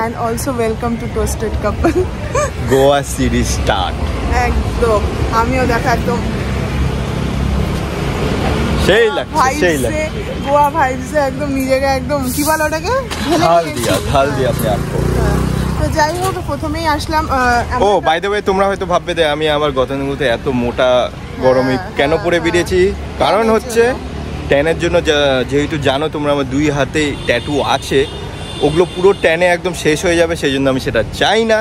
and also welcome to Toasted Couple. Goa series start. একদম আমিও দেখা একদম সেই লাগছে গোয়া ভাইবসে একদম নিজেকে একদম কি বলে ওটাকে ঢাল দিয়া আপনি আপকো। তো যাই হোক প্রথমেই আসলাম। ও বাই দ্য ওয়ে তোমরা হয়তো ভাববে যে আমি আমার গতানুগতে এত মোটা গরমে কেন পরে বেরিয়েছি, কারণ হচ্ছে ট্যানের জন্য। যেহেতু জানো তোমরা আমার 2 হাতে ট্যাটু আছে, ওগুলো পুরো ট্যানে একদম শেষ হয়ে যাবে, সেই জন্য আমি সেটা চাই না।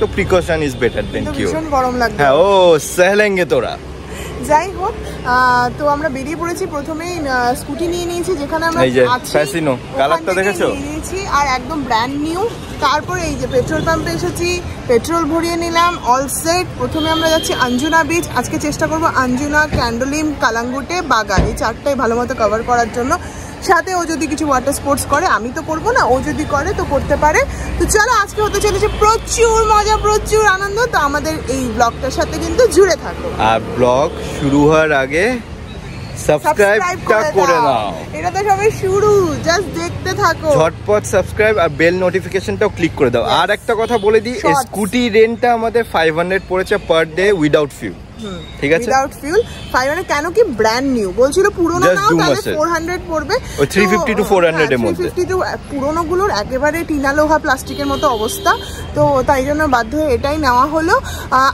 তো precaution is better than cure. ভীষণ গরম লাগছে। হ্যাঁ ও সহলেঙ্গে তোরা। যাই হোক তো আমরা বেরিয়ে পড়েছি। প্রথমেই স্কুটি নিয়ে নিয়েছি, যেখানে আমরা আছি ফ্যাসিনো কালারটা দেখেছো নিয়েছি আর একদম ব্র্যান্ড নিউ। তারপরে এই যে পেট্রোল পাম্পে এসেছি, পেট্রোল ভরিয়ে নিলাম, অল সেট। প্রথমে আমরা যাচ্ছি আঞ্জুনা বিচ। আজকে চেষ্টা করব আঞ্জুনা, ক্যান্ডোলিম, কালাঙ্গুটে, বাগান এই 4টাই ভালো মতো কভার করার জন্য। সাথে ও যদি কিছু ওয়াটার স্পোর্টস করে, আমি তো করবো না, ও যদি করে তো করতে পারে। তো চলো আজকে হতে চলেছে প্রচুর মজা, প্রচুর আনন্দ। তো আমাদের এই ব্লগটার সাথে কিন্তু জুড়ে থাকো। আর ব্লগ শুরু হওয়ার আগে সাবস্ক্রাইবটা করে নাও। এটা তো সবে শুরু, জাস্ট দেখতে থাকো। ঝটপট সাবস্ক্রাইব আর বেল নোটিফিকেশনটাও ক্লিক করে দাও। আর একটা কথা বলে দিই, স্কুটি রেন্টটা আমাদের 500 পড়েছে পার ডে উইদাউট ফিউল। ঠিক আছে, উইদাউট ফিউল 500। কেন কি ব্র্যান্ড নিউ বলছিল, পুরনো নাও তাহলে 400 পড়বে। 350 to 400 এর মধ্যে। 350 টু পুরনো গুলোর একেবারে টিনা লোহা প্লাস্টিকের মতো অবস্থা, তো তাই জন্য বাধ্য হয়ে এটাই নেওয়া হলো।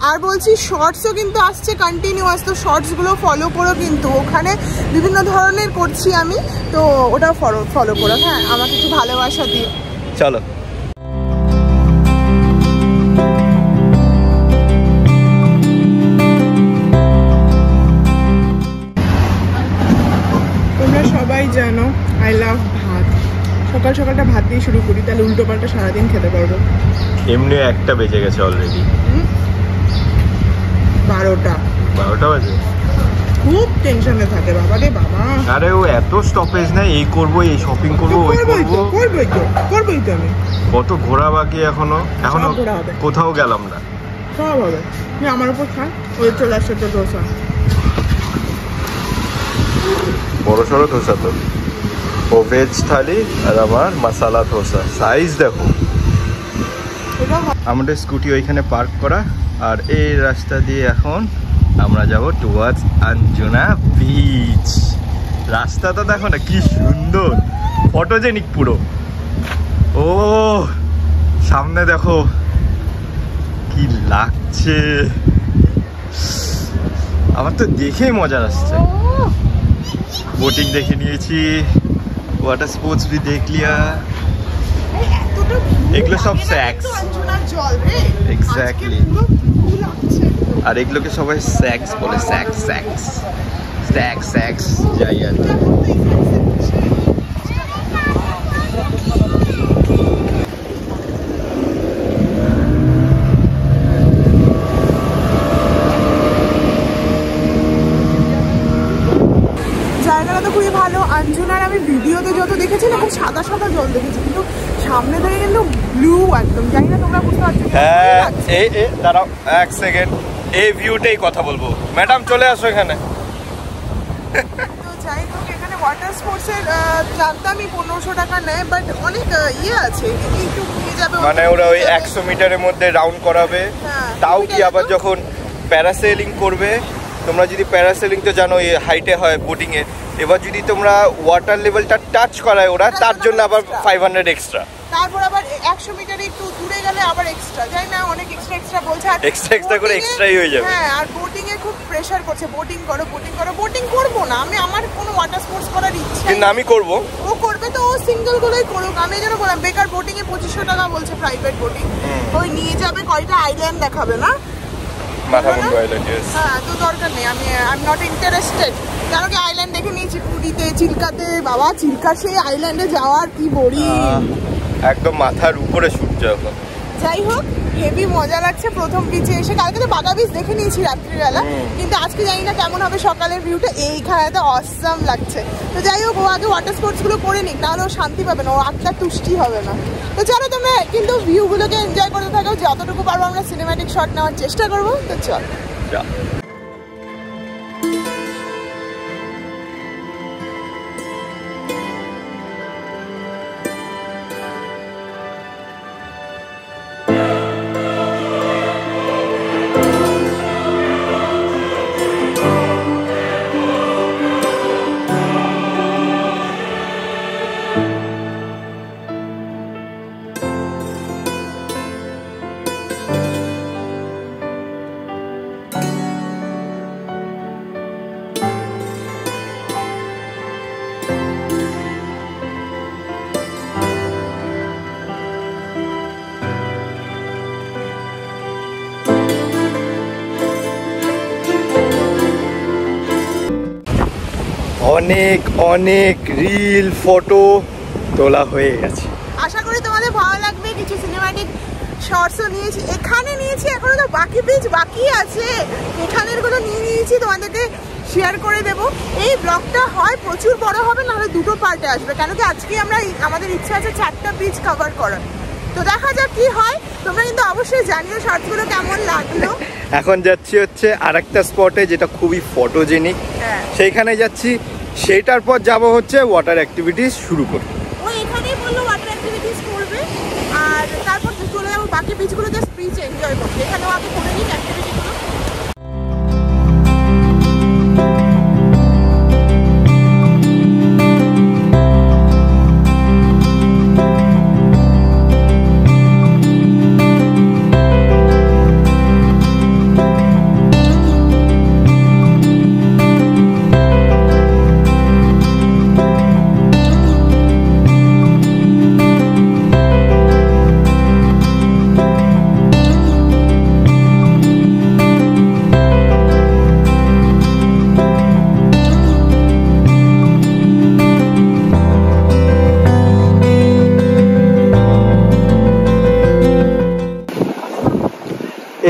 আর বলছি শর্টসও কিন্তু আসছে কন্টিনিউয়াস, তো শর্টস গুলো ফলো করো, কিন্তু ওখানে বিভিন্ন ধরনের করছি আমি, তো ওটাও ফলো করো। হ্যাঁ, আমাকে একটু ভালোবাসা দিও। চলো সবাই জানো আই লাভ ভাত। সকাল সকালটা ভাত দিয়ে শুরু করি, তাহলে উল্টো পাল্টা সারাদিন খেতে পারবো। এমনি 1টা বেজে গেছে অলরেডি। 12টা বাজে। খুব টেনশনে থাকে বাবা রে বাবা। আরে ও এত স্টপেজ নাই, এই করবো, এই শপিং করবো, ওই করবো, করবোই তো আমি। কত ঘোরা বাকি এখনো কোথাও গেলাম না। সব হবে, আমার উপর থাক। ওই চলে আসছে তো দোসা, বড় সড়ো ধোসা। তো ও ভেজ থালি আর আমার মশালা ধোসা। সাইজ দেখো। আমাদের স্কুটি ওইখানে পার্ক করা, আর এই রাস্তা দিয়ে এখন আমরা যাব টুয়ার্ডস আঞ্জুনা বিচ। রাস্তাটা দেখো না কি সুন্দর, ফটোজেনিক পুরো। ও সামনে দেখো কি লাগছে, আমার তো দেখেই মজা আসছে। बोटिंग देखे নিয়েছি, ওয়াটার স্পোর্টস भी देख लिया। এগুলো সব স্যাক্স, এক্স্যাক্টলি। আর এগুলোকে সবাই স্যাক্স বলে, স্যাক্স স্যাক্স স্যাক্স স্যাক্স যাই আর কি। জায়গাটা তো খুবই ভালো। আঞ্জুনার আমি ভিডিওতে যত দেখেছি না, খুব সাদা সাদা জল দেখেছি, কিন্তু সামনে থেকে কিন্তু ব্লু একদম। জানি না তোমরা বুঝতে পারছো। হ্যাঁ এই দাঁড়াও 1 সেকেন্ড, এই ভিউটাই কথা বলবো। ম্যাডাম চলে আসো এখানে। তো যাই হোক, এখানে ওয়াটার স্পোর্টসের জানতামই 1500 টাকা নেয়, বাট অনেক ইয়ে আছে, একটু নিয়ে যাবে। মানে ওরা ওই 100 মিটারের মধ্যে রাউন্ড করাবে। তাও কি আবার যখন প্যারাসেলিং করবে, তোমরা যদি প্যারাসেলিং তো জানো এই হাইটে হয় বোটিং এ, এবার যদি তোমরা ওয়াটার লেভেলটা টাচ করায় ওরা, তার জন্য আবার 500 এক্সট্রা। তারপর আবার 100 মিটার একটু দূরে গেলে আবার এক্সট্রা, যাই না অনেক এক্সট্রা বলছে। আর এক্সট্রা করে এক্সট্রাই হয়ে যাবে। হ্যাঁ, আর বোটিং এ খুব প্রেসার করছে, বোটিং করো। বোটিং করবো না আমি, আমার কোনো ওয়াটার স্পোর্টস করার ইচ্ছা নেই। কিন্তু আমি করব। ও করবে তো ও সিঙ্গেল গুলোই করুক। আমি যেন বললাম বেকার বোটিং এ 2500 টাকা বলছে প্রাইভেট বোটিং। ওই নিয়ে যাবে কয়টা আইল্যান্ড দেখাবে না, মাথামুন্ডু আইল্যান্ড। হ্যাঁ, তো দরকার নেই, আমি আই এম নট ইন্টারেস্টেড। কেন কি আইল্যান্ড দেখে নিয়েছি পুরীতে, চিল্কাতে। বাবা চিল্কা সেই আইল্যান্ডে যাওয়ার কি বোরিং, একদম মাথার উপরে সূর্য এখন। যাই হোক, হেভি মজা লাগছে প্রথম বিচে এসে। কালকে তো বাগা বিচ দেখে নিয়েছি রাত্রিবেলা, কিন্তু আজকে জানি না কেমন হবে সকালের ভিউটা। এইখানে অসাম লাগছে। তো যাই হোক, ও আগে ওয়াটার স্পোর্টস গুলো করে নিক, তাহলে ও শান্তি পাবে না, ও আত্মার তুষ্টি হবে না। তো চলো তোমরা কিন্তু ভিউগুলোকে এনজয় করতে থাকো, যতটুকু পারবো আমরা সিনেম্যাটিক শট নেওয়ার চেষ্টা করবো। তো চল। অনেক অনেক রিল ফটো তোলা হয়ে গেছে। আশা করি তোমাদের ভালো লাগবে। কিছু সিনেম্যাটিক শর্টসও নিয়েছি, এখানে নিয়েছি, এখনো তো বাকি পিচ বাকি আছে, এখানের গুলো নিয়ে নিয়েছি, তোমাদেরকে শেয়ার করে দেব। এই ব্লগটা হয় প্রচুর বড় হবে, নাহলে দুটো পার্টে আসবে, কেন কি আজকে আমরা আমাদের ইচ্ছা আছে 4টা বিচ কভার করার। তো দেখা যাক কি হয়। তোমরা কিন্তু অবশ্যই জানিও শর্টসগুলো কেমন লাগলো। এখন যাচ্ছি হচ্ছে আরেকটা স্পটে যেটা খুবই ফটোজেনিক, সেইখানে যাচ্ছি। সেটার পর যাব হচ্ছে ওয়াটার অ্যাক্টিভিটিস শুরু করব। ও এখানেই বললো ওয়াটার অ্যাক্টিভিটিস করবে, আর তারপর চলে যাবো বাকি বিচগুলো, জাস্ট বিচ এনজয় করতে। এখানেও আগে করে নিই অ্যাক্টিভিটিগুলো।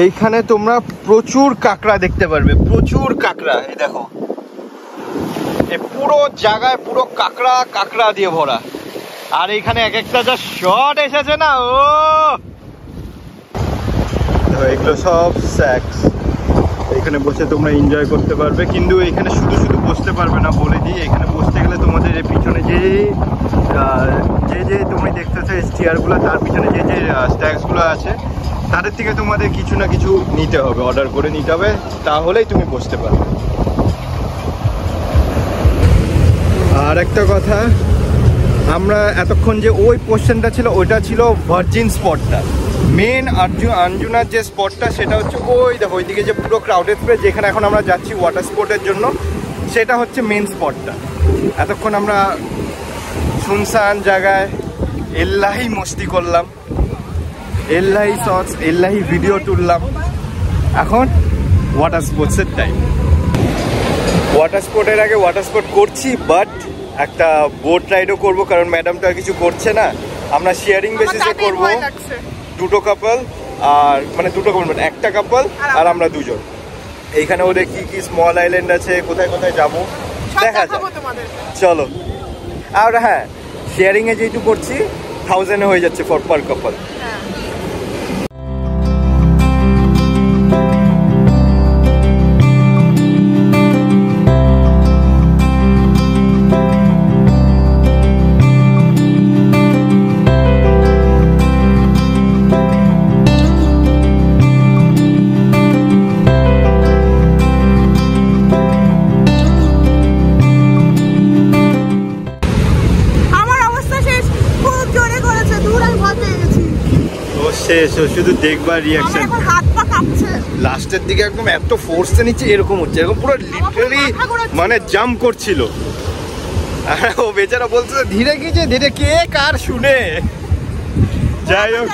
এইখানে তোমরা প্রচুর কাঁকড়া দেখতে পারবে, প্রচুর কাঁকড়া। এই দেখো, এই পুরো জায়গায় পুরো কাঁকড়া কাঁকড়া দিয়ে ভরা। আর এইখানে এক একটা যা শট এসেছে না, ও এগুলো সব স্যাক্স। এখানে বসে তোমরা এনজয় করতে পারবে, কিন্তু এখানে শুধু শুধু বসতে পারবে না, বলে দিই। এখানে বসতে গেলে তোমাদের এই পিছনে যে তুমি দেখতেছো চেয়ারগুলো, তার পিছনে যে স্ট্যাক্সগুলো আছে, তাদের থেকে তোমাদের কিছু না কিছু নিতে হবে, অর্ডার করে নিতে হবে, তাহলেই তুমি বসতে পারবে। আর একটা কথা, আমরা এতক্ষণ যে ওই পোর্শনটা ছিল, ওইটা ছিল ভার্জিন স্পটটা। মেন আঞ্জুনার যে স্পটটা, সেটা হচ্ছে ওই দেখো ওইদিকে যে পুরো ক্রাউডেড প্লেস, যেখানে এখন আমরা যাচ্ছি ওয়াটার স্পোর্টের জন্য, সেটা হচ্ছে মেন স্পটটা। এতক্ষণ আমরা শুনশান জায়গায় এল্লাহি মস্তি করলাম, এল্লাহি শর্টস, এল্লাহি ভিডিও তুললাম। এখন ওয়াটার স্পোর্টসের টাইম। ওয়াটার স্পোর্টের আগে ওয়াটার স্পোর্ট করছি, বাট একটা বোট রাইডও করবো, কারণ ম্যাডাম তো আর কিছু করছে না। আমরা শেয়ারিং বেসিসে করবো, দুটো কাপল, আর মানে দুটো কাপল মানে একটা কাপল আর আমরা দুজন। এইখানে ওদের কি কি স্মল আইল্যান্ড আছে, কোথায় কোথায় যাবো দেখা যাক, চলো। আর হ্যাঁ, শেয়ারিংয়ে যেহেতু করছি 1000 হয়ে যাচ্ছে ফর পার কাপল। শেষ, শুধু দেখবার রিয়াকশন। লাস্টের দিকে একদম এত ফোর্সে নিচ্ছে, এরকম হচ্ছে, এরকম পুরো লিটারালি মানে জাম্প করছিল। আর ও বেচারা বলছে ধীরে গিয়েছে, ধীরে কে কার শুনে। যাই হোক,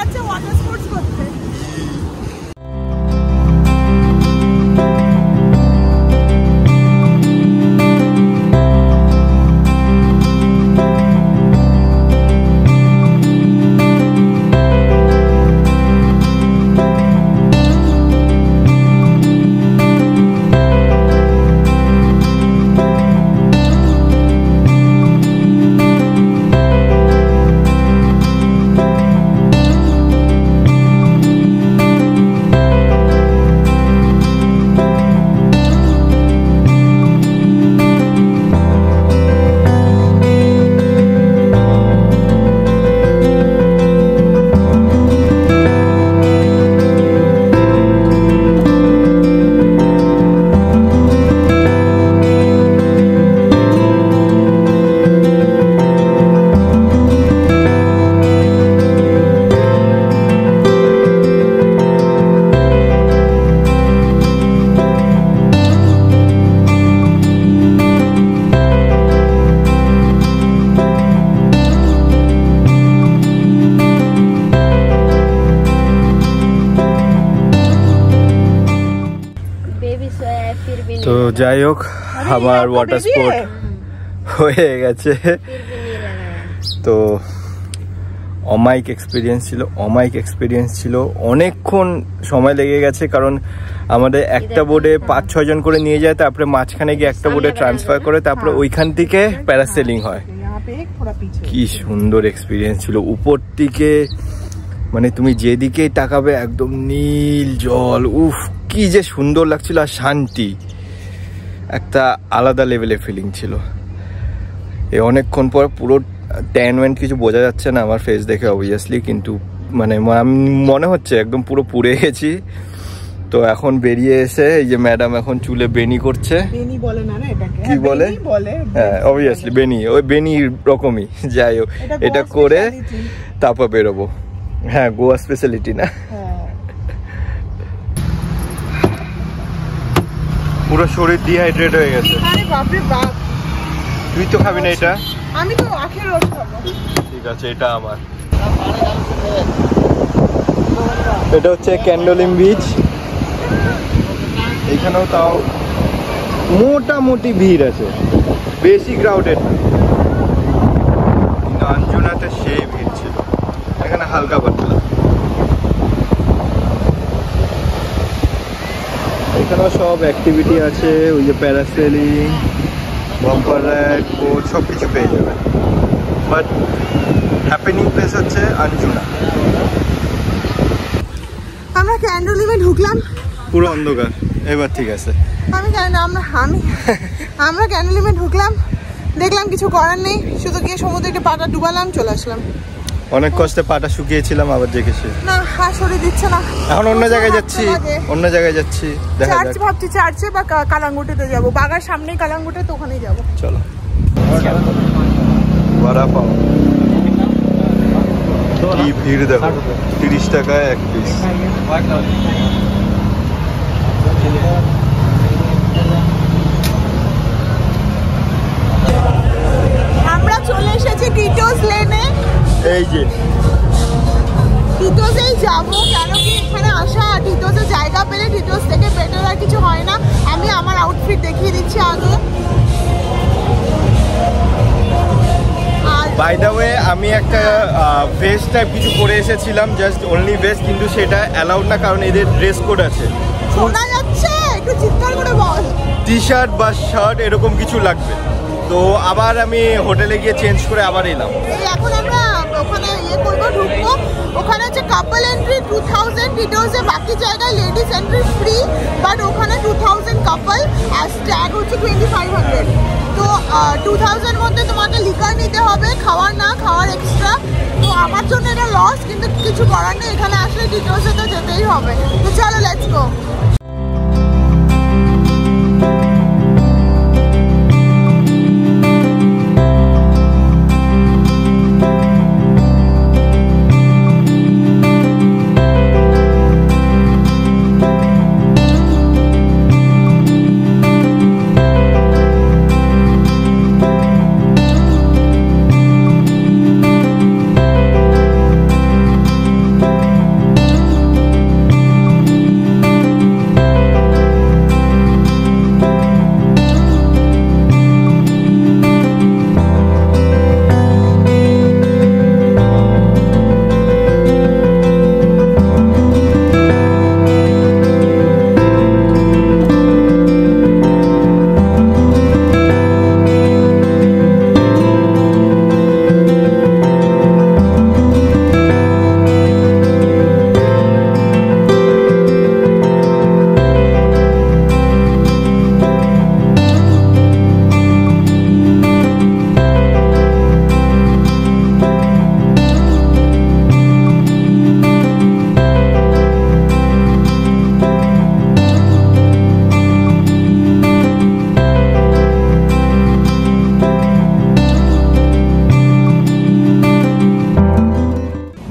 তো যাই হোক, আমার ওয়াটার স্পোর্ট হয়ে গেছে। তো অমাইক এক্সপিরিয়েন্স ছিল, অনেকক্ষণ সময় লেগে গেছে, কারণ আমাদের একটা বোর্ডে 5-6 জন করে নিয়ে যায়, তারপরে মাঝখানে গিয়ে একটা বোর্ডে ট্রান্সফার করে তারপরে ওইখান থেকে প্যারাসেলিং হয়। কি সুন্দর এক্সপিরিয়েন্স ছিল, উপর থেকে মানে তুমি যেদিকেই তাকাবে একদম নীল জল, উফ কি যে সুন্দর লাগছিল, আর শান্তি, একটা আলাদা লেভেলের ফিলিং ছিল। এই অনেকক্ষণ পর পুরো ট্যান ওয়েন্ট কিছু বোঝা যাচ্ছে না আমার ফেস দেখে অবভিয়াসলি, কিন্তু মানে মনে হচ্ছে একদম পুরো পুড়ে গেছি। তো এখন বেরিয়ে এসে এই যে ম্যাডাম এখন চুলে বেনি করছে। বেনি বলে না এটাকে, কি বলে? হ্যাঁ অবভিয়াসলি বেনি, ওই বেনি রকমই, যাই হোক এটা করে তারপর বেরোবো। হ্যাঁ গোয়া স্পেশালিটি না, পুরো শরীর ডিহাইড্রেট হয়ে গেছে। আরে বাপরে বাপ, তুই তো খাবি না এটা? আমি তো আখের রস খাবো। ঠিক আছে, এটা আমার। এটা হচ্ছে ক্যান্ডোলিম বিচ, এখানেও তাও মোটামুটি ভিড় আছে, বেশি ক্রাউডেড না, কিন্তু আঞ্জুনাতে সেই ভিড় ছিল, এখানে হালকা পাতলা। এখানেও সব অ্যাক্টিভিটি আছে, ওই যে প্যারাসেলিং, বাম্পার রাইড, বোট সব কিছু পেয়ে যাবে, বাট হ্যাপেনিং প্লেস হচ্ছে আঞ্জুনা। আমরা ক্যান্ডোলিমে ঢুকলাম, পুরো অন্ধকার, এবার ঠিক আছে। আমরা ক্যান্ডোলিমে ঢুকলাম, দেখলাম কিছু করার নেই, শুধু গিয়ে সমুদ্রে একটু পাটা ডুবালাম, চলে আসলাম। অনেক কষ্টে পাটা শুকিয়েছিলাম, আবার দেখেছি না হাত সরে দিচ্ছে না। এখন অন্য জায়গায় যাচ্ছি, দেখা যাক। ভাবছি চার্চে বা কালাঙ্গুটিতে যাবো, বাগার সামনেই কালাঙ্গুটে, তো ওখানেই যাবো। চলো। বড়া পাও কি ভিড় দেখো, 30 টাকায় এক পিস। আমরা চলে এসেছি টিটোস লেনে। এই যে টিটোসেই যাবো, কেন কি এখানে আসা, টিটোসে জায়গা পেলে টিটোস থেকে বেটার আর কিছু হয় না। আমি আমার আউটফিট দেখিয়ে দিচ্ছি আগে। বাই দ্য ওয়ে আমি একটা ভেস্ট টাইপ কিছু পরে এসেছিলাম, জাস্ট অনলি ভেস্ট, কিন্তু সেটা অ্যালাউড না, কারণ এদের ড্রেস কোড আছে। শোনা যাচ্ছে, একটু চিৎকার করে বল। টি শার্ট বা শার্ট এরকম কিছু লাগবে, তো আবার আমি হোটেলে গিয়ে চেঞ্জ করে আবার এলাম। এখন আমরা ওখানে ঢুকবো, ওখানে হচ্ছে কাপল এন্ট্রি 2000 টিটোসে, বাকি জায়গায় লেডিস এন্ট্রি ফ্রি, বাট ওখানে 2000 কাপল আর স্ট্যাগ হচ্ছে 2500। তো 2000 মধ্যে তোমাকে লিকার নিতে হবে, খাওয়ার এক্সট্রা। তো আমার জন্য এটা লস, কিন্তু কিছু করার নেই, এখানে আসলে টিটোসে তো যেতেই হবে। তো চলো লেটস গো।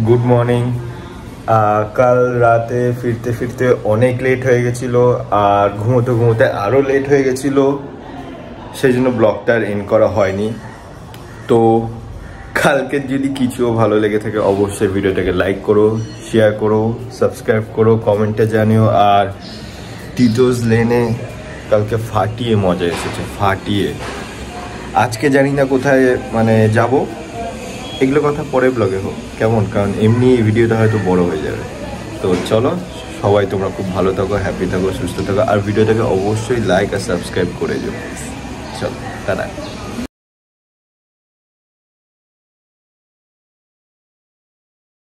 Good morning. কাল রাতে ফিরতে অনেক লেট হয়ে গেছিল, আর ঘুমোতে আরও লেট হয়ে গেছিল, সেই জন্য ব্লগটা এন্ড করা হয়নি। তো কালকে যদি কিছুও ভালো লেগে থাকে অবশ্যই ভিডিওটাকে লাইক করো, শেয়ার করো, সাবস্ক্রাইব করো, কমেন্টে জানিও। আর টিটোস লেনে কালকে ফাটিয়ে মজা এসেছে, ফাটিয়ে আজকে জানি না কোথায় মানে যাব, এগুলো কথা পরে ব্লগে হোক কেমন, কারণ এমনি এই ভিডিওটা হয়তো বড় হয়ে যাবে। তো চলো সবাই তোমরা খুব ভালো থাকো, হ্যাপি থাকো, সুস্থ থাকো, আর ভিডিওটাকে অবশ্যই লাইক আর সাবস্ক্রাইব করে দিও। চলো টাটা।